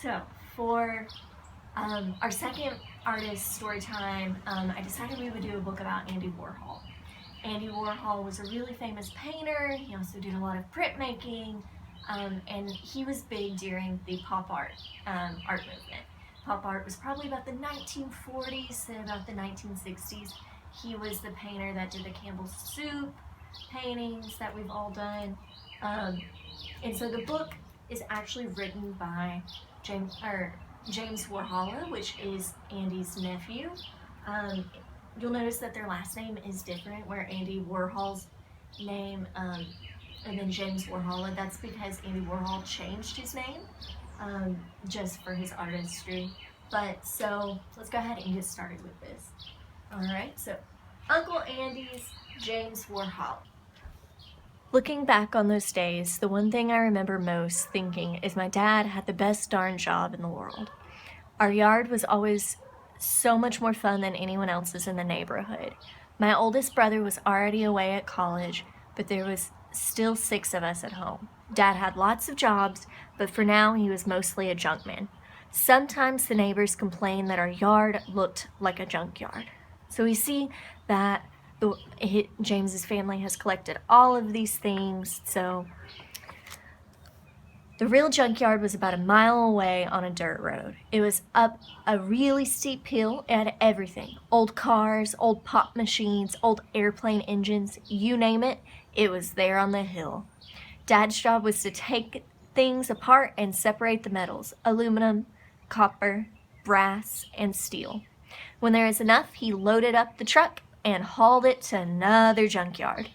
So for our second artist story time, I decided we would do a book about Andy Warhol. Andy Warhol was a really famous painter. He also did a lot of printmaking, and he was big during the pop art movement. Pop art was probably about the 1940s and about the 1960s. He was the painter that did the Campbell's Soup paintings that we've all done. And so the book is actually written by James Warhol, which is Andy's nephew. You'll notice that their last name is different, where Andy Warhol's name and then James Warhol, that's because Andy Warhol changed his name just for his artistry. But so let's go ahead and get started with this. Alright, so Uncle Andy's James Warhol. Looking back on those days, the one thing I remember most thinking is my dad had the best darn job in the world. Our yard was always so much more fun than anyone else's in the neighborhood. My oldest brother was already away at college, but there was still 6 of us at home. Dad had lots of jobs, but for now he was mostly a junkman. Sometimes the neighbors complained that our yard looked like a junkyard. So we see that James's family has collected all of these things. So the real junkyard was about a mile away on a dirt road. It was up a really steep hill. It had everything. Old cars, old pop machines, old airplane engines, you name it, it was there on the hill. Dad's job was to take things apart and separate the metals: aluminum, copper, brass, and steel. When there was enough, he loaded up the truck and hauled it to another junkyard.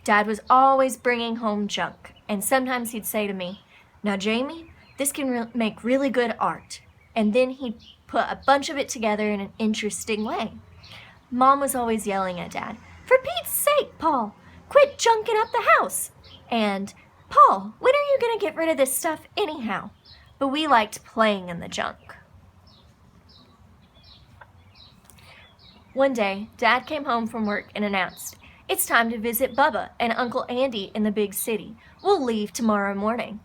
Dad was always bringing home junk, and sometimes he'd say to me, "Now, Jamie, this can make really good art." And then he'd put a bunch of it together in an interesting way. Mom was always yelling at Dad, "For Pete's sake, Paul, quit junking up the house!" And, "Paul, when are you going to get rid of this stuff anyhow?" But we liked playing in the junk. One day, Dad came home from work and announced, "It's time to visit Bubba and Uncle Andy in the big city. We'll leave tomorrow morning."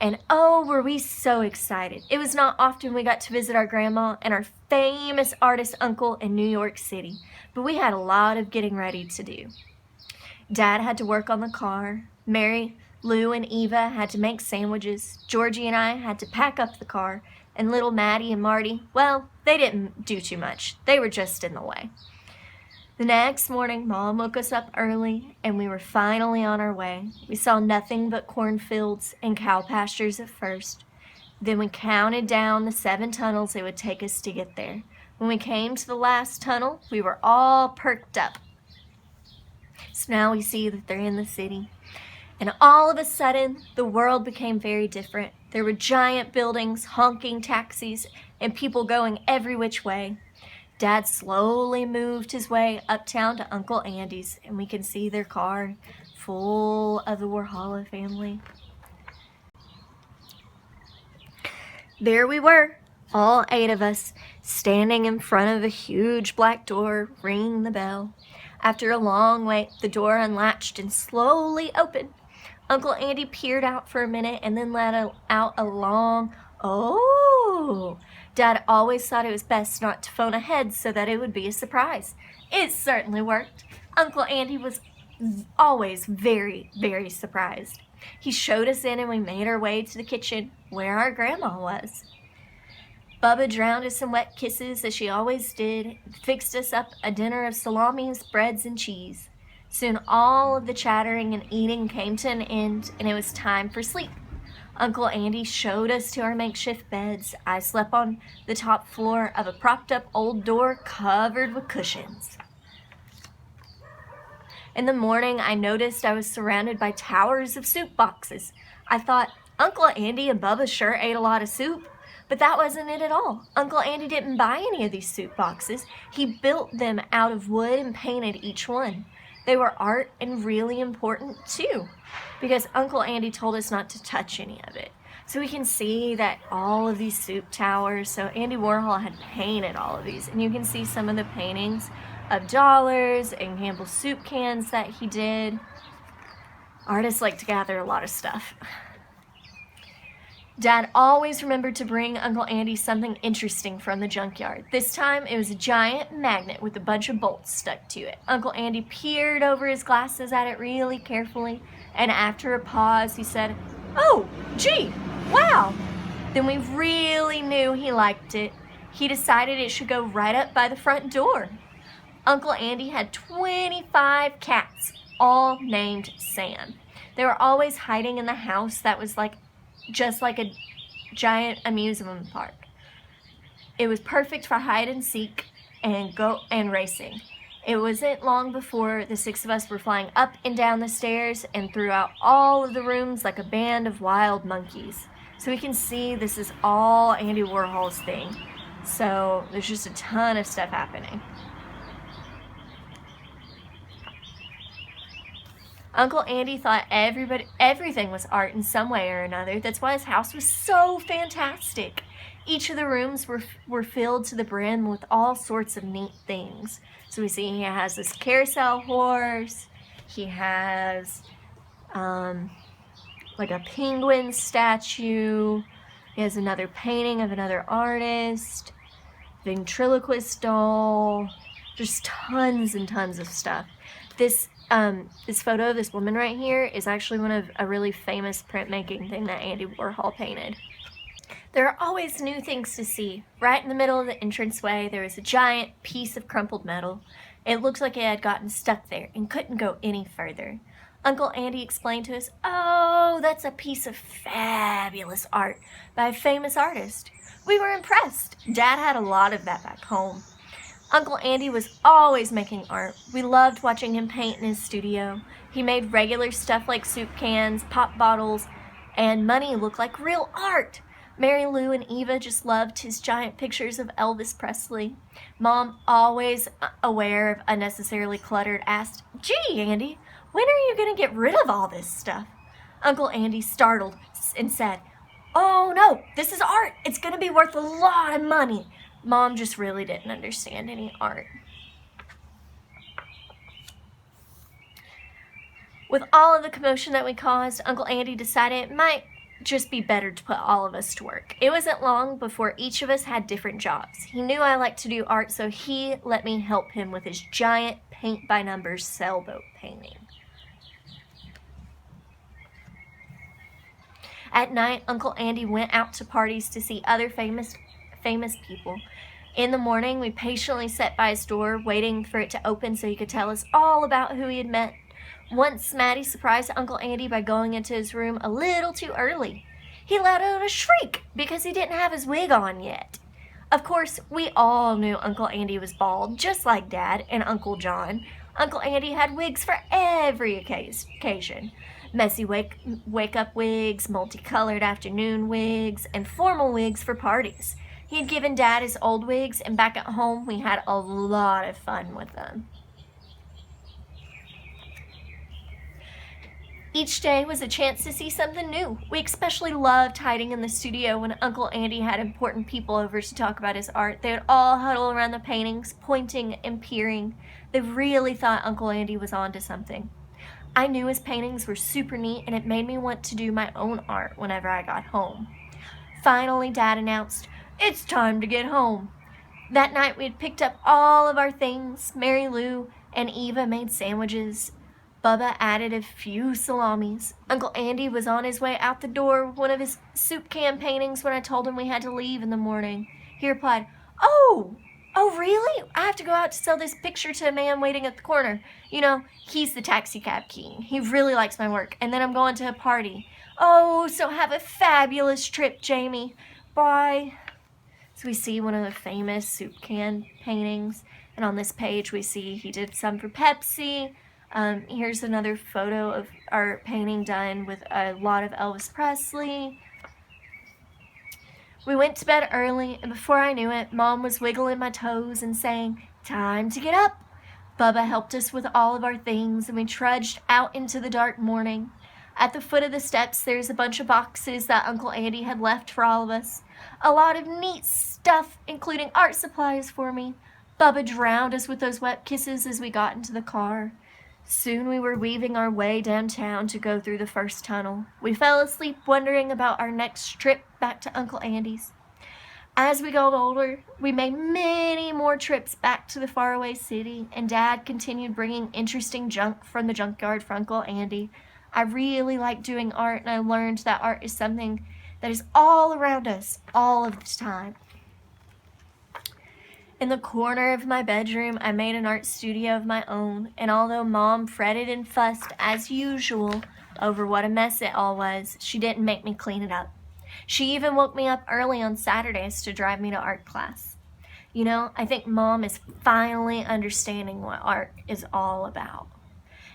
And oh, were we so excited. It was not often we got to visit our grandma and our famous artist uncle in New York City, but we had a lot of getting ready to do. Dad had to work on the car. Mary, Lou, and Eva had to make sandwiches. Georgie and I had to pack up the car. And little Maddie and Marty, well, they didn't do too much. They were just in the way. The next morning, Mom woke us up early, and we were finally on our way. We saw nothing but cornfields and cow pastures at first. Then we counted down the 7 tunnels it would take us to get there. When we came to the last tunnel, we were all perked up. So now we see that they're in the city. And all of a sudden, the world became very different. There were giant buildings, honking taxis, and people going every which way. Dad slowly moved his way uptown to Uncle Andy's, and we can see their car full of the Warhol family. There we were, all 8 of us, standing in front of a huge black door, ringing the bell. After a long wait, the door unlatched and slowly opened. Uncle Andy peered out for a minute and then let out a long, "Oh!" Dad always thought it was best not to phone ahead so that it would be a surprise. It certainly worked. Uncle Andy was always very, very surprised. He showed us in and we made our way to the kitchen where our grandma was. Bubba drowned us in wet kisses as she always did, fixed us up a dinner of salamis, breads, and cheese. Soon all of the chattering and eating came to an end, and it was time for sleep. Uncle Andy showed us to our makeshift beds. I slept on the top floor of a propped-up old door covered with cushions. In the morning, I noticed I was surrounded by towers of soup boxes. I thought, Uncle Andy and Bubba sure ate a lot of soup. But that wasn't it at all. Uncle Andy didn't buy any of these soup boxes. He built them out of wood and painted each one. They were art and really important too, because Uncle Andy told us not to touch any of it. So we can see that all of these soup towers, so Andy Warhol had painted all of these, and you can see some of the paintings of dollars and Campbell's soup cans that he did. Artists like to gather a lot of stuff. Dad always remembered to bring Uncle Andy something interesting from the junkyard. This time, it was a giant magnet with a bunch of bolts stuck to it. Uncle Andy peered over his glasses at it really carefully, and after a pause, he said, "Oh, gee, wow." Then we really knew he liked it. He decided it should go right up by the front door. Uncle Andy had 25 cats, all named Sam. They were always hiding in the house that was just like a giant amusement park. It was perfect for hide and seek and racing. It wasn't long before the 6 of us were flying up and down the stairs and throughout all of the rooms like a band of wild monkeys. So we can see this is all Andy Warhol's thing. So there's just a ton of stuff happening. Uncle Andy thought everything was art in some way or another. That's why his house was so fantastic. Each of the rooms were filled to the brim with all sorts of neat things. So we see he has this carousel horse. He has like a penguin statue. He has another painting of another artist. Ventriloquist doll. Just tons and tons of stuff. This photo of this woman right here is actually one of a really famous printmaking thing that Andy Warhol painted. There are always new things to see. Right in the middle of the entranceway, there was a giant piece of crumpled metal. It looked like it had gotten stuck there and couldn't go any further. Uncle Andy explained to us, "Oh, that's a piece of fabulous art by a famous artist." We were impressed. Dad had a lot of that back home. Uncle Andy was always making art. We loved watching him paint in his studio. He made regular stuff like soup cans, pop bottles, and money look like real art. Mary Lou and Eva just loved his giant pictures of Elvis Presley. Mom, always aware of unnecessarily cluttered, asked, "Gee, Andy, when are you going to get rid of all this stuff?" Uncle Andy startled and said, "Oh no, this is art. It's going to be worth a lot of money." Mom just really didn't understand any art. With all of the commotion that we caused, Uncle Andy decided it might just be better to put all of us to work. It wasn't long before each of us had different jobs. He knew I liked to do art, so he let me help him with his giant paint-by-numbers sailboat painting. At night, Uncle Andy went out to parties to see other famous people. In the morning, we patiently sat by his door, waiting for it to open so he could tell us all about who he had met. Once, Maddie surprised Uncle Andy by going into his room a little too early. He let out a shriek because he didn't have his wig on yet. Of course, we all knew Uncle Andy was bald, just like Dad and Uncle John. Uncle Andy had wigs for every occasion. Messy wake-up wigs, multicolored afternoon wigs, and formal wigs for parties. He had given Dad his old wigs, and back at home, we had a lot of fun with them. Each day was a chance to see something new. We especially loved hiding in the studio when Uncle Andy had important people over to talk about his art. They would all huddle around the paintings, pointing and peering. They really thought Uncle Andy was onto something. I knew his paintings were super neat, and it made me want to do my own art whenever I got home. Finally, Dad announced, "It's time to get home." That night, we had picked up all of our things. Mary Lou and Eva made sandwiches. Bubba added a few salamis. Uncle Andy was on his way out the door with one of his soup can paintings when I told him we had to leave in the morning. He replied, Oh, really? I have to go out to sell this picture to a man waiting at the corner. You know, he's the taxi cab king. He really likes my work. And then I'm going to a party. Oh, so have a fabulous trip, Jamie. Bye." So we see one of the famous soup can paintings. And on this page, we see he did some for Pepsi. Here's another photo of our painting done with a lot of Elvis Presley. We went to bed early, and before I knew it, Mom was wiggling my toes and saying, "Time to get up." Bubba helped us with all of our things, and we trudged out into the dark morning. At the foot of the steps, there's a bunch of boxes that Uncle Andy had left for all of us. A lot of neat stuff, including art supplies for me. Bubba drowned us with those wet kisses as we got into the car. Soon we were weaving our way downtown to go through the first tunnel. We fell asleep wondering about our next trip back to Uncle Andy's. As we got older, we made many more trips back to the faraway city, and Dad continued bringing interesting junk from the junkyard for Uncle Andy. I really like doing art, and I learned that art is something that is all around us all of the time. In the corner of my bedroom, I made an art studio of my own, and although Mom fretted and fussed as usual over what a mess it all was, she didn't make me clean it up. She even woke me up early on Saturdays to drive me to art class. You know, I think Mom is finally understanding what art is all about.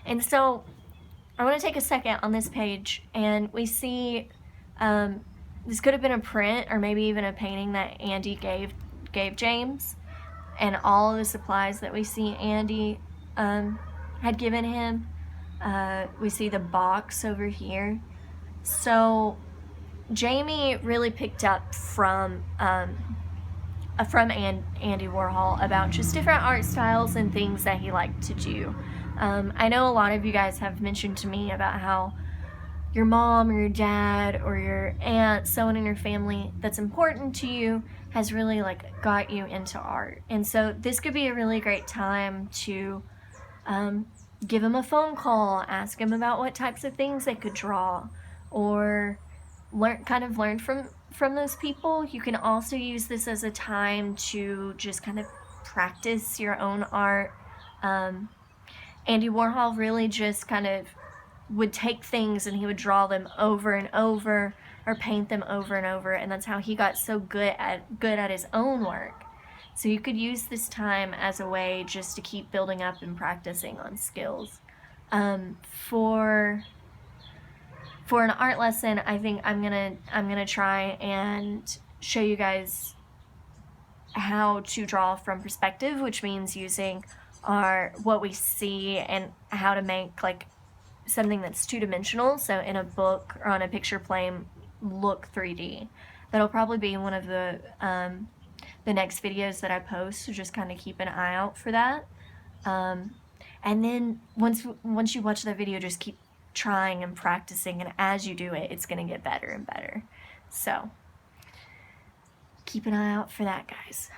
And so I want to take a second on this page, and we see this could have been a print or maybe even a painting that Andy gave James, and all of the supplies that we see Andy had given him. We see the box over here. So Jamie really picked up from Andy Warhol about just different art styles and things that he liked to do. I know a lot of you guys have mentioned to me about how your mom or your dad or your aunt, someone in your family that's important to you, has really got you into art. And so this could be a really great time to give them a phone call, ask them about what types of things they could draw, or learn from those people. You can also use this as a time to just kind of practice your own art. Andy Warhol really just kind of would take things and he would draw them over and over, or paint them over and over, and that's how he got so good at his own work. So you could use this time as a way just to keep building up and practicing on skills. For an art lesson, I think I'm gonna try and show you guys how to draw from perspective, which means using what we see and how to make something that's two-dimensional, so in a book or on a picture plane, look 3D. That'll probably be one of the next videos that I post, so just kind of keep an eye out for that. And then once you watch that video, just keep trying and practicing, and as you do it, it's going to get better and better. So keep an eye out for that, guys.